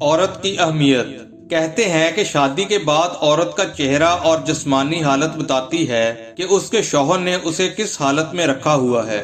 عورت کی اہمیت۔ کہتے ہیں کہ شادی کے بعد عورت کا چہرہ اور جسمانی حالت بتاتی ہے کہ اس کے شوہر نے اسے کس حالت میں رکھا ہوا ہے۔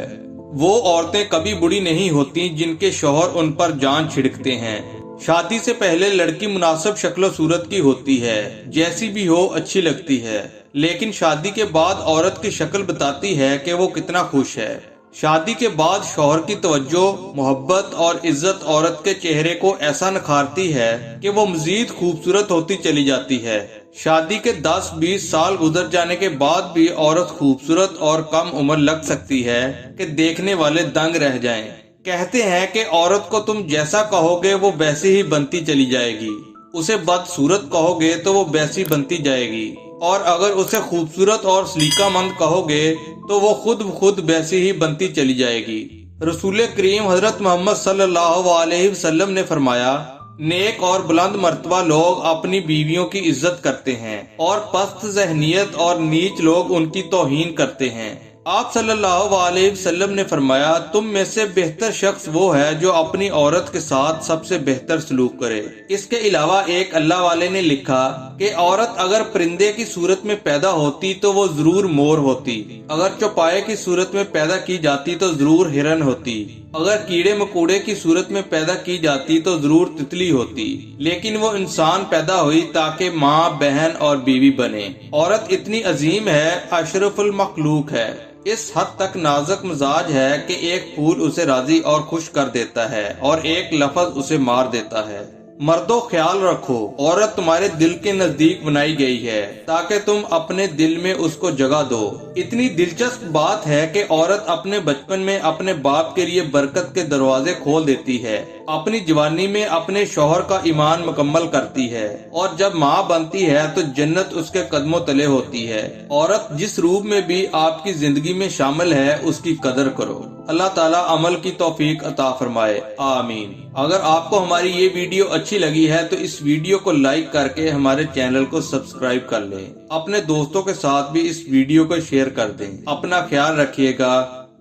وہ عورتیں کبھی بڑی نہیں ہوتی جن کے شوہر ان پر جان چھڑکتے ہیں۔ شادی سے پہلے لڑکی مناسب شکل و صورت کی ہوتی ہے، جیسی بھی ہو اچھی لگتی ہے، لیکن شادی کے بعد عورت کی شکل بتاتی ہے کہ وہ کتنا خوش ہے۔ شادی کے بعد شوہر کی توجہ، محبت اور عزت عورت کے چہرے کو ایسا نکھارتی ہے کہ وہ مزید خوبصورت ہوتی چلی جاتی ہے۔ شادی کے 10-20 سال گزر جانے کے بعد بھی عورت خوبصورت اور کم عمر لگ سکتی ہے کہ دیکھنے والے دنگ رہ جائیں۔ کہتے ہیں کہ عورت کو تم جیسا کہو گے وہ ویسی ہی بنتی چلی جائے گی، اسے بدصورت کہو گے تو وہ ویسی بنتی جائے گی، اور اگر اسے خوبصورت اور سلیقہ مند کہو گے تو وہ خود ویسی ہی بنتی چلی جائے گی۔ رسول کریم حضرت محمد صلی اللہ علیہ وسلم نے فرمایا، نیک اور بلند مرتبہ لوگ اپنی بیویوں کی عزت کرتے ہیں اور پست ذہنیت اور نیچ لوگ ان کی توہین کرتے ہیں۔ آپ صلی اللہ علیہ وسلم نے فرمایا، تم میں سے بہتر شخص وہ ہے جو اپنی عورت کے ساتھ سب سے بہتر سلوک کرے۔ اس کے علاوہ ایک اللہ والے نے لکھا کہ عورت اگر پرندے کی صورت میں پیدا ہوتی تو وہ ضرور مور ہوتی، اگر چوپائے کی صورت میں پیدا کی جاتی تو ضرور ہرن ہوتی، اگر کیڑے مکوڑے کی صورت میں پیدا کی جاتی تو ضرور تتلی ہوتی، لیکن وہ انسان پیدا ہوئی تاکہ ماں، بہن اور بیوی بنے۔ عورت اتنی عظیم ہے، اشرف المخلوق ہے، اس حد تک نازک مزاج ہے کہ ایک پھول اسے راضی اور خوش کر دیتا ہے اور ایک لفظ اسے مار دیتا ہے۔ مردوں خیال رکھو، عورت تمہارے دل کے نزدیک بنائی گئی ہے تاکہ تم اپنے دل میں اس کو جگہ دو۔ اتنی دلچسپ بات ہے کہ عورت اپنے بچپن میں اپنے باپ کے لیے برکت کے دروازے کھول دیتی ہے، اپنی جوانی میں اپنے شوہر کا ایمان مکمل کرتی ہے، اور جب ماں بنتی ہے تو جنت اس کے قدموں تلے ہوتی ہے۔ عورت جس روپ میں بھی آپ کی زندگی میں شامل ہے اس کی قدر کرو۔ اللہ تعالیٰ عمل کی توفیق عطا فرمائے، آمین۔ اگر آپ کو ہماری یہ ویڈیو اچھی لگی ہے تو اس ویڈیو کو لائک کر کے ہمارے چینل کو سبسکرائب کر لیں، اپنے دوستوں کے ساتھ بھی اس ویڈیو کو شیئر کر دیں۔ اپنا خیال رکھیے گا،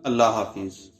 اللہ حافظ۔